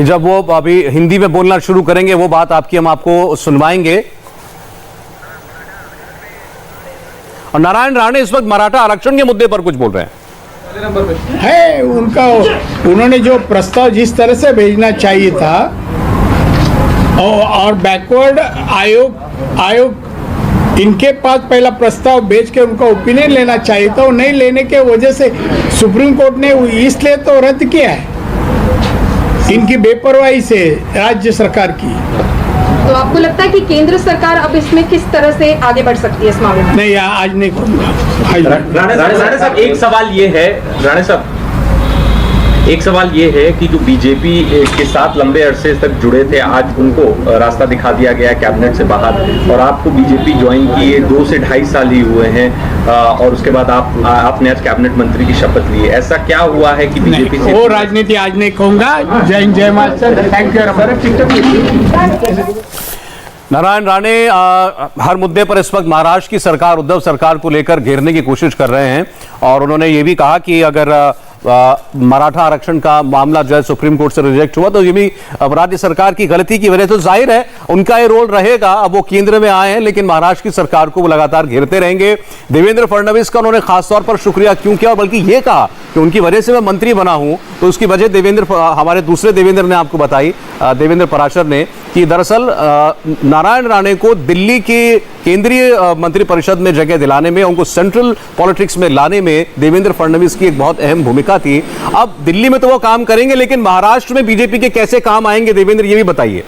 जब वो अभी हिंदी में बोलना शुरू करेंगे वो बात आपकी हम आपको सुनवाएंगे। और नारायण राणे इस वक्त मराठा आरक्षण के मुद्दे पर कुछ बोल रहे हैं। है उनका, उन्होंने जो प्रस्ताव जिस तरह से भेजना चाहिए था और बैकवर्ड आयोग इनके पास पहला प्रस्ताव भेज के उनका ओपिनियन लेना चाहिए था, वो नहीं लेने के वजह से सुप्रीम कोर्ट ने इसलिए तो रद्द किया है, इनकी बेपरवाही से राज्य सरकार की। तो आपको लगता है कि केंद्र सरकार अब इसमें किस तरह से आगे बढ़ सकती है इस मामले में? नहीं, आज नहीं कहूँगा। राणे साहब एक सवाल ये है, राणे साहब एक सवाल ये है कि जो बीजेपी के साथ लंबे अरसे तक जुड़े थे, आज उनको रास्ता दिखा दिया गया कैबिनेट से बाहर, और आपको बीजेपी ज्वाइन किए 2 से 2.5 साल ही हुए हैं, और उसके बाद आपने आज कैबिनेट मंत्री की शपथ ली है। ऐसा क्या हुआ है कि बीजेपी से वो राजनीति आज नहीं कहूँगा। जय हिंद, जय master, thank you. Narayan Rane हर मुद्दे पर इस वक्त महाराष्ट्र की सरकार, उद्धव सरकार को लेकर घेरने की कोशिश कर रहे हैं, और उन्होंने ये भी कहा कि अगर मराठा आरक्षण का मामला जो है सुप्रीम कोर्ट से रिजेक्ट हुआ तो ये भी राज्य सरकार की गलती की वजह, तो जाहिर है उनका ये रोल रहेगा। अब वो केंद्र में आए हैं लेकिन महाराष्ट्र की सरकार को वो लगातार घेरते रहेंगे। देवेंद्र फडणवीस का उन्होंने खासतौर पर शुक्रिया क्यों किया, बल्कि ये कहा कि उनकी वजह से मैं मंत्री बना हूं, तो उसकी वजह हमारे दूसरे देवेंद्र ने आपको बताई, देवेंद्र पराशर ने, कि दरअसल नारायण राणे को दिल्ली के केंद्रीय मंत्रिपरिषद में जगह दिलाने में, उनको सेंट्रल पॉलिटिक्स में लाने में देवेंद्र फडणवीस की एक बहुत अहम भूमिका थी। अब दिल्ली में तो वो काम करेंगे लेकिन महाराष्ट्र में बीजेपी के कैसे काम आएंगे देवेंद्र, ये भी बताइए।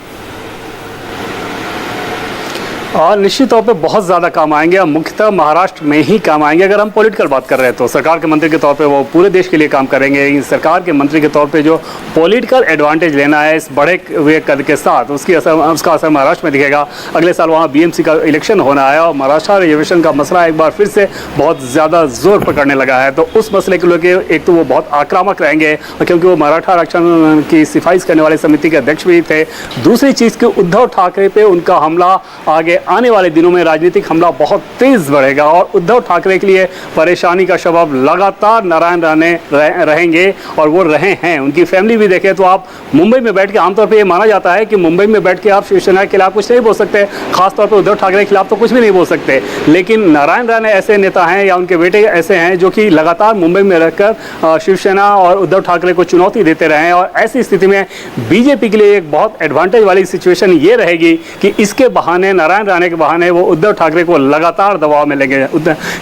और निश्चित तौर पे बहुत ज़्यादा काम आएंगे, और मुख्यतः महाराष्ट्र में ही काम आएंगे। अगर हम पॉलिटिकल बात कर रहे हैं तो सरकार के मंत्री के तौर पे वो पूरे देश के लिए काम करेंगे। इस सरकार के मंत्री के तौर पे जो पॉलिटिकल एडवांटेज लेना है इस बड़े हुए कद के साथ, उसका असर महाराष्ट्र में दिखेगा। अगले साल वहाँ BMC का इलेक्शन होना है, और महाराष्ट्र रिजर्वेशन का मसला एक बार फिर से बहुत ज़्यादा जोर पकड़ने लगा है। तो उस मसले के लेकर एक तो वो बहुत आक्रामक रहेंगे, क्योंकि वो मराठा आरक्षण की सिफारिश करने वाली समिति के अध्यक्ष भी थे। दूसरी चीज़ कि उद्धव ठाकरे पे उनका हमला आगे आने वाले दिनों में राजनीतिक हमला बहुत तेज बढ़ेगा, और उद्धव ठाकरे के लिए परेशानी का सबब लगातार नारायण राणे रहेंगे, और वो रहे हैं। उनकी फैमिली भी देखें तो आप मुंबई में बैठ के, आमतौर पे ये माना जाता है कि मुंबई में बैठ के आप शिवसेना के खिलाफ कुछ नहीं बोल सकते, खासतौर पर उद्धव ठाकरे के खिलाफ तो कुछ भी नहीं बोल सकते। लेकिन नारायण राणे ऐसे नेता हैं या उनके बेटे ऐसे हैं जो कि लगातार मुंबई में रहकर शिवसेना और उद्धव ठाकरे को चुनौती देते रहे हैं, और ऐसी स्थिति में बीजेपी के लिए एक बहुत एडवांटेज वाली सिचुएशन ये रहेगी कि इसके बहाने, नारायण राणे के बहाने, वो उद्धव ठाकरे को लगातार दबाव में लेंगे।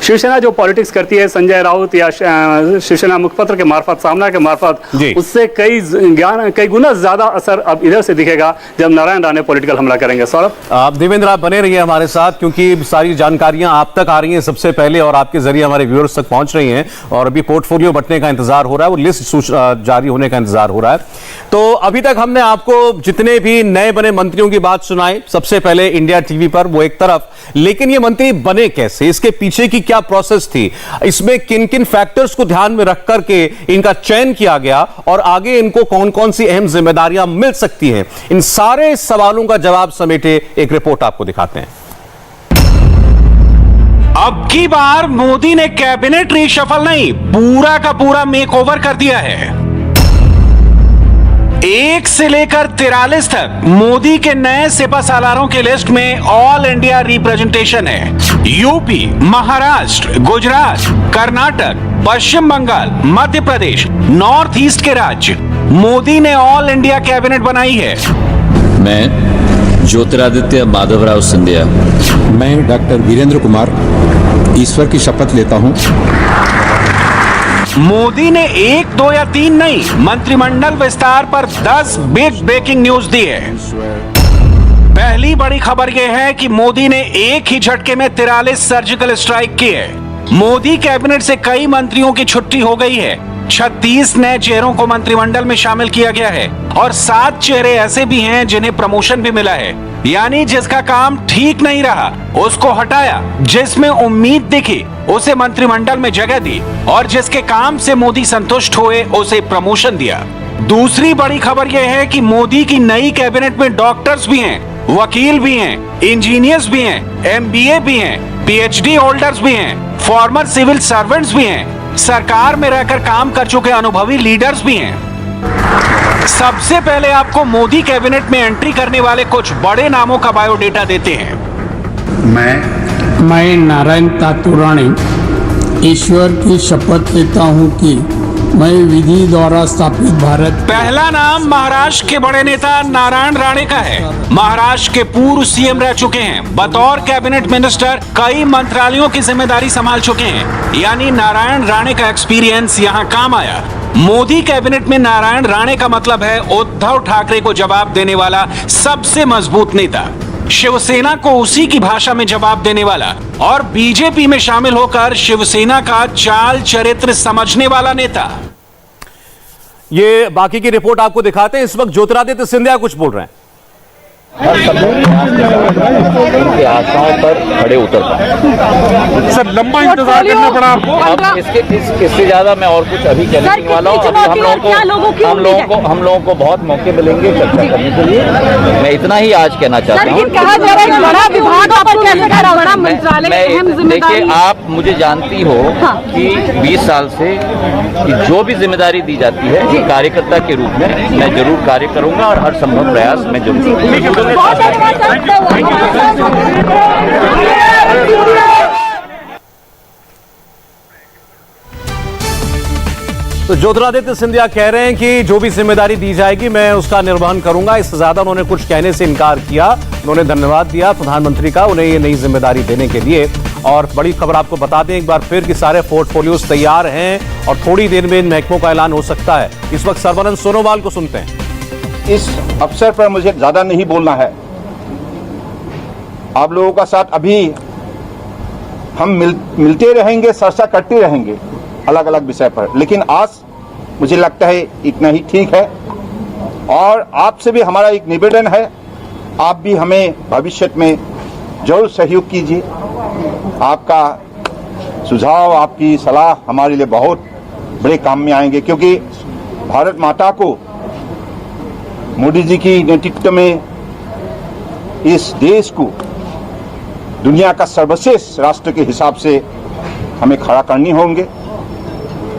शिवसेना जो पॉलिटिक्स करती है संजय राउत या शिवसेना मुखपत्र के मार्फत, सामना के मार्फत, उससे कई गुना ज्यादा असर अब इधर से दिखेगा जब नारायण राणे पॉलिटिकल हमला करेंगे। सौरभ, देवेंद्र आप बने रहिए हमारे साथ, क्योंकि सारी जानकारियां आप तक आ रही हैं सबसे पहले, और आपके जरिए हमारे व्यूअर्स तक पहुंच रही हैं, और अभी पोर्टफोलियो बंटने का इंतजार हो रहा है, वो लिस्ट जारी होने का इंतजार हो रहा है। तो अभी तक हमने आपको जितने भी नए बने मंत्रियों की बात सुनाई, सबसे पहले इंडिया टीवी पर, वो एक तरफ, लेकिन ये मंत्री बने कैसे, इसके पीछे की क्या प्रोसेस थी, इसमें किन किन फैक्टर्स को ध्यान में रख करके इनका चयन किया गया, और आगे इनको कौन कौन सी अहम जिम्मेदारियां मिल सकती हैं, इन सारे सवालों का जवाब समेटे एक रिपोर्ट आपको दिखाते हैं। अब की बार मोदी ने कैबिनेट रीशफल नहीं, पूरा का पूरा मेकओवर कर दिया है। 1 से लेकर 43 तक मोदी के नए सिपा सालारों की लिस्ट में ऑल इंडिया रिप्रेजेंटेशन है। यूपी, महाराष्ट्र, गुजरात, कर्नाटक, पश्चिम बंगाल, मध्य प्रदेश, नॉर्थ ईस्ट के राज्य मोदी ने ऑल इंडिया कैबिनेट बनाई है। मैं ज्योतिरादित्य माधवराव सिंधिया। मैं डॉक्टर वीरेंद्र कुमार ईश्वर की शपथ लेता हूं। मोदी ने 1, 2 या 3 नहीं, मंत्रिमंडल विस्तार पर 10 बिग ब्रेकिंग न्यूज दी है। पहली बड़ी खबर यह है कि मोदी ने एक ही झटके में 43 सर्जिकल स्ट्राइक की है। मोदी कैबिनेट से कई मंत्रियों की छुट्टी हो गई है। 36 नए चेहरों को मंत्रिमंडल में शामिल किया गया है और 7 चेहरे ऐसे भी हैं जिन्हें प्रमोशन भी मिला है। यानी जिसका काम ठीक नहीं रहा उसको हटाया, जिसमें उम्मीद दिखी उसे मंत्रिमंडल में जगह दी और जिसके काम से मोदी संतुष्ट हुए उसे प्रमोशन दिया। दूसरी बड़ी खबर यह है कि मोदी की नई कैबिनेट में डॉक्टर्स भी हैं, वकील भी हैं, इंजीनियर्स भी हैं, एमबीए भी हैं, पीएचडी होल्डर्स भी हैं, फॉर्मर सिविल सर्वेंट्स भी हैं, सरकार में रहकर काम कर चुके अनुभवी लीडर्स भी हैं। सबसे पहले आपको मोदी कैबिनेट में एंट्री करने वाले कुछ बड़े नामों का बायोडेटा देते हैं। मैं नारायण तातुराणी ईश्वर की शपथ लेता हूं कि मैं विधि द्वारा स्थापित भारत। पहला नाम महाराष्ट्र के बड़े नेता नारायण राणे का है। महाराष्ट्र के पूर्व सीएम रह चुके हैं, बतौर कैबिनेट मिनिस्टर कई मंत्रालयों की जिम्मेदारी संभाल चुके हैं, यानी नारायण राणे का एक्सपीरियंस यहाँ काम आया। मोदी कैबिनेट में नारायण राणे का मतलब है उद्धव ठाकरे को जवाब देने वाला सबसे मजबूत नेता, शिवसेना को उसी की भाषा में जवाब देने वाला और बीजेपी में शामिल होकर शिवसेना का चाल चरित्र समझने वाला नेता। ये बाकी की रिपोर्ट आपको दिखाते हैं। इस वक्त ज्योतिरादित्य सिंधिया कुछ बोल रहे हैं। उनके आशाओं पर खड़े उतर पाए। सर लंबा इंतजार करना पड़ा आपको। अब इससे ज्यादा मैं और कुछ अभी कहने नहीं वाला हूँ। हम लोगों को बहुत मौके मिलेंगे चर्चा करने के लिए। मैं इतना ही आज कहना चाहता हूँ। देखिए, आप मुझे जानती हो कि 20 साल से कि जो भी जिम्मेदारी दी जाती है एक कार्यकर्ता के रूप में मैं जरूर कार्य करूंगा और हर संभव प्रयास मैं जरूर करूंगा। तो ज्योतिरादित्य सिंधिया कह रहे हैं कि जो भी जिम्मेदारी दी जाएगी मैं उसका निर्वहन करूंगा। इससे ज्यादा उन्होंने कुछ कहने से इनकार किया। उन्होंने धन्यवाद दिया प्रधानमंत्री का उन्हें ये नई जिम्मेदारी देने के लिए। और बड़ी खबर आपको बता दें एक बार फिर कि सारे पोर्टफोलियोज तैयार हैं और थोड़ी देर में इन महकमों का ऐलान हो सकता है। इस वक्त सर्बानंद सोनोवाल को सुनते हैं। इस अवसर पर मुझे ज्यादा नहीं बोलना है। आप लोगों का साथ अभी हम मिलते रहेंगे, चर्चा करते रहेंगे अलग अलग विषय पर, लेकिन आज मुझे लगता है इतना ही ठीक है। और आपसे भी हमारा एक निवेदन है, आप भी हमें भविष्य में जरूर सहयोग कीजिए। आपका सुझाव, आपकी सलाह हमारे लिए बहुत बड़े काम में आएंगे, क्योंकि भारत माता को मोदी जी की नेतृत्व में इस देश को दुनिया का सर्वश्रेष्ठ राष्ट्र के हिसाब से हमें खड़ा करनी होंगे।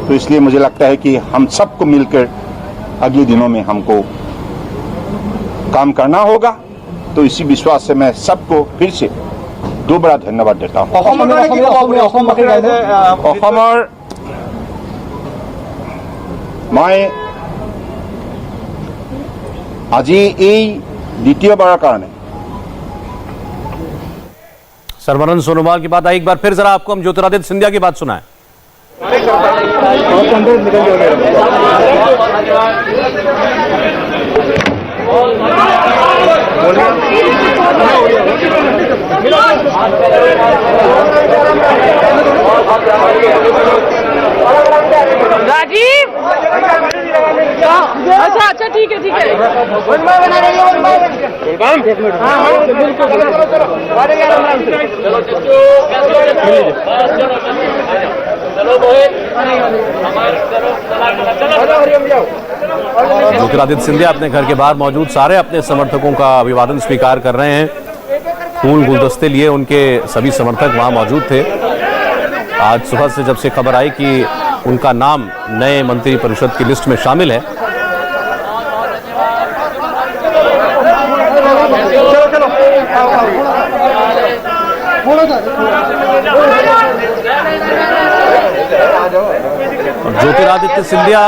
तो इसलिए मुझे लगता है कि हम सबको मिलकर अगले दिनों में हमको काम करना होगा। तो इसी विश्वास से मैं सबको फिर से दोबारा धन्यवाद देता हूँ। मैं আজি এই দ্বিতীয়বাৰৰ কাৰণে सर्बानंद सोनोवाल की बात आई। एक बार फिर जरा आपको हम ज्योतिरादित्य सिंधिया की बात सुनाएं। राजीव, अच्छा ठीक है ज्योतिरादित्य सिंधिया अपने घर के बाहर मौजूद सारे अपने समर्थकों का अभिवादन स्वीकार कर रहे हैं। फूल गुलदस्ते लिए उनके सभी समर्थक वहां मौजूद थे। आज सुबह से जब से खबर आई कि उनका नाम नए मंत्री परिषद की लिस्ट में शामिल है, ज्योतिरादित्य सिंधिया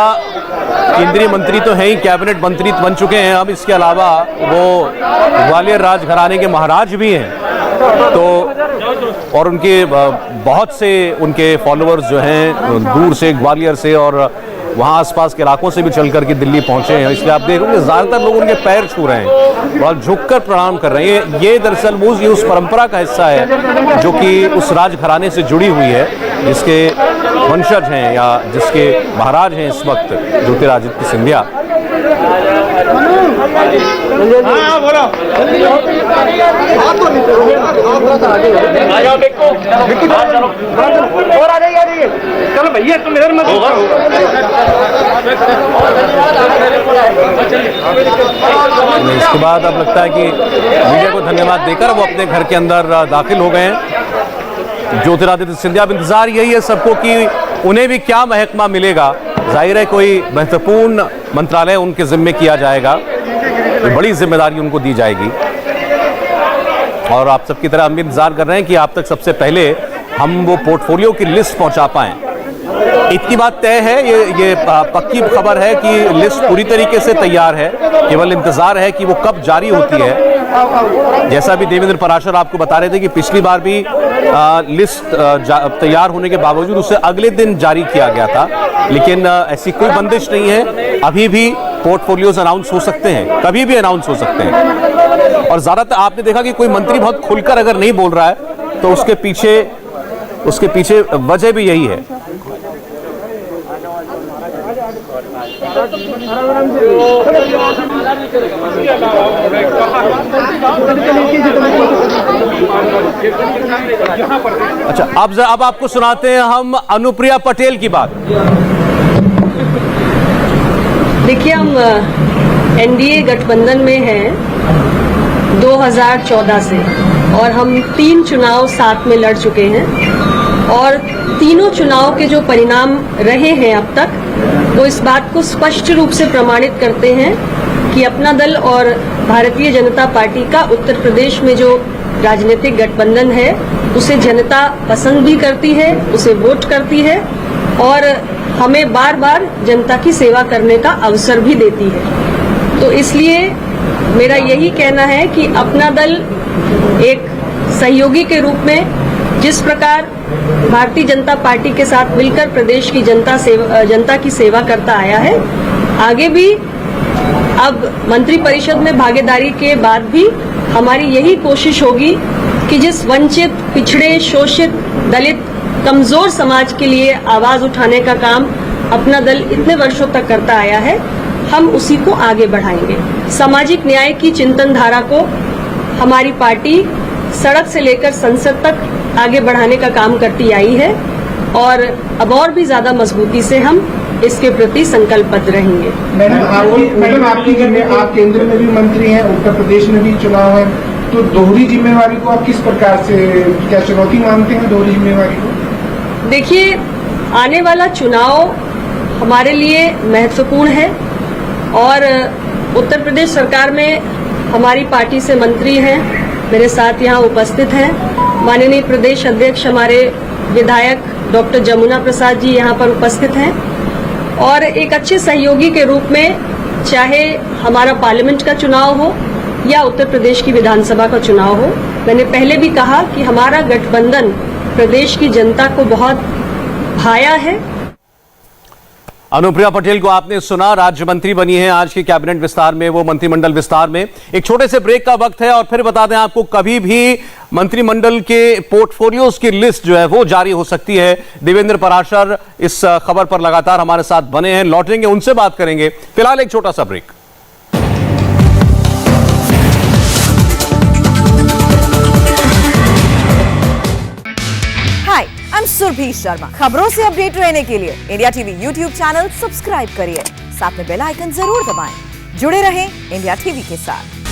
केंद्रीय मंत्री तो हैं ही, कैबिनेट मंत्री बन चुके हैं। अब इसके अलावा वो ग्वालियर राजघराने के महाराज भी हैं। तो और उनके बहुत से उनके फॉलोअर्स जो हैं दूर से, ग्वालियर से और वहाँ आसपास के इलाकों से भी चल करके दिल्ली पहुंचे हैं। इसलिए आप देखोगे ज़्यादातर लोग उनके पैर छू रहे हैं और झुककर प्रणाम कर रहे हैं। ये दरअसल ये उस परंपरा का हिस्सा है जो कि उस राजघराने से जुड़ी हुई है, जिसके वंशज हैं या जिसके महाराज हैं इस वक्त ज्योतिरादित्य सिंधिया, चलो भैया तुम इधर मत इसके बाद अब लगता है कि मीडिया को धन्यवाद देकर वो अपने घर के अंदर दाखिल हो गए हैं ज्योतिरादित्य सिंधिया। अब इंतजार यही है सबको कि उन्हें भी क्या महकमा मिलेगा। जाहिर है कोई महत्वपूर्ण मंत्रालय उनके जिम्मे किया जाएगा, बड़ी जिम्मेदारी उनको दी जाएगी और आप सबकी तरह हम भी इंतजार कर रहे हैं कि आप तक सबसे पहले हम वो पोर्टफोलियो की लिस्ट पहुंचा पाएं। इतनी बात तय है, ये पक्की खबर है कि लिस्ट पूरी तरीके से तैयार है, केवल इंतजार है कि वो कब जारी होती है। जैसा भी देवेंद्र पराशर आपको बता रहे थे कि पिछली बार भी लिस्ट तैयार होने के बावजूद उसे अगले दिन जारी किया गया था, लेकिन ऐसी कोई बंदिश नहीं है। अभी भी पोर्टफोलियोज अनाउंस हो सकते हैं, कभी भी अनाउंस हो सकते हैं। और ज्यादातर आपने देखा कि कोई मंत्री बहुत खुलकर अगर नहीं बोल रहा है तो उसके पीछे वजह भी यही है। अच्छा, अब आपको सुनाते हैं हम अनुप्रिया पटेल की बात। देखिए, हम एनडीए गठबंधन में हैं 2014 से और हम 3 चुनाव साथ में लड़ चुके हैं और तीनों चुनाव के जो परिणाम रहे हैं अब तक वो इस बात को स्पष्ट रूप से प्रमाणित करते हैं कि अपना दल और भारतीय जनता पार्टी का उत्तर प्रदेश में जो राजनीतिक गठबंधन है उसे जनता पसंद भी करती है, उसे वोट करती है और हमें बार बार जनता की सेवा करने का अवसर भी देती है। तो इसलिए मेरा यही कहना है कि अपना दल एक सहयोगी के रूप में जिस प्रकार भारतीय जनता पार्टी के साथ मिलकर प्रदेश की जनता की सेवा करता आया है, आगे भी अब मंत्रिपरिषद में भागीदारी के बाद भी हमारी यही कोशिश होगी कि जिस वंचित, पिछड़े, शोषित, दलित, कमजोर समाज के लिए आवाज उठाने का काम अपना दल इतने वर्षों तक करता आया है, हम उसी को आगे बढ़ाएंगे। सामाजिक न्याय की चिंतन धारा को हमारी पार्टी सड़क से लेकर संसद तक आगे बढ़ाने का काम करती आई है और अब और भी ज्यादा मजबूती से हम इसके प्रति संकल्पबद्ध रहेंगे। मैडम आप केंद्र में भी मंत्री हैं, उत्तर प्रदेश में भी चुनाव है, तो दोहरी जिम्मेवारी को आप किस प्रकार से क्या चुनौती मानते हैं दोहरी जिम्मेवारी को? देखिए, आने वाला चुनाव हमारे लिए महत्वपूर्ण है और उत्तर प्रदेश सरकार में हमारी पार्टी से मंत्री हैं, मेरे साथ यहाँ उपस्थित हैं। माननीय प्रदेश अध्यक्ष हमारे विधायक डॉक्टर जमुना प्रसाद जी यहाँ पर उपस्थित हैं और एक अच्छे सहयोगी के रूप में चाहे हमारा पार्लियामेंट का चुनाव हो या उत्तर प्रदेश की विधानसभा का चुनाव हो, मैंने पहले भी कहा कि हमारा गठबंधन प्रदेश की जनता को बहुत भाया है। अनुप्रिया पटेल को आपने सुना, राज्य मंत्री बनी है आज के कैबिनेट विस्तार में, वो मंत्रिमंडल विस्तार में। एक छोटे से ब्रेक का वक्त है और फिर बता दें आपको कभी भी मंत्रिमंडल के पोर्टफोलियोज की लिस्ट जो है वो जारी हो सकती है। देवेंद्र पराशर इस खबर पर लगातार हमारे साथ बने हैं, लौटेंगे उनसे बात करेंगे। फिलहाल एक छोटा सा break. Hi, I am Surabhi Sharma. खबरों से अपडेट रहने के लिए India TV YouTube channel subscribe करिए, साथ में बेल आइकन जरूर दबाएं। जुड़े रहें इंडिया टीवी के साथ।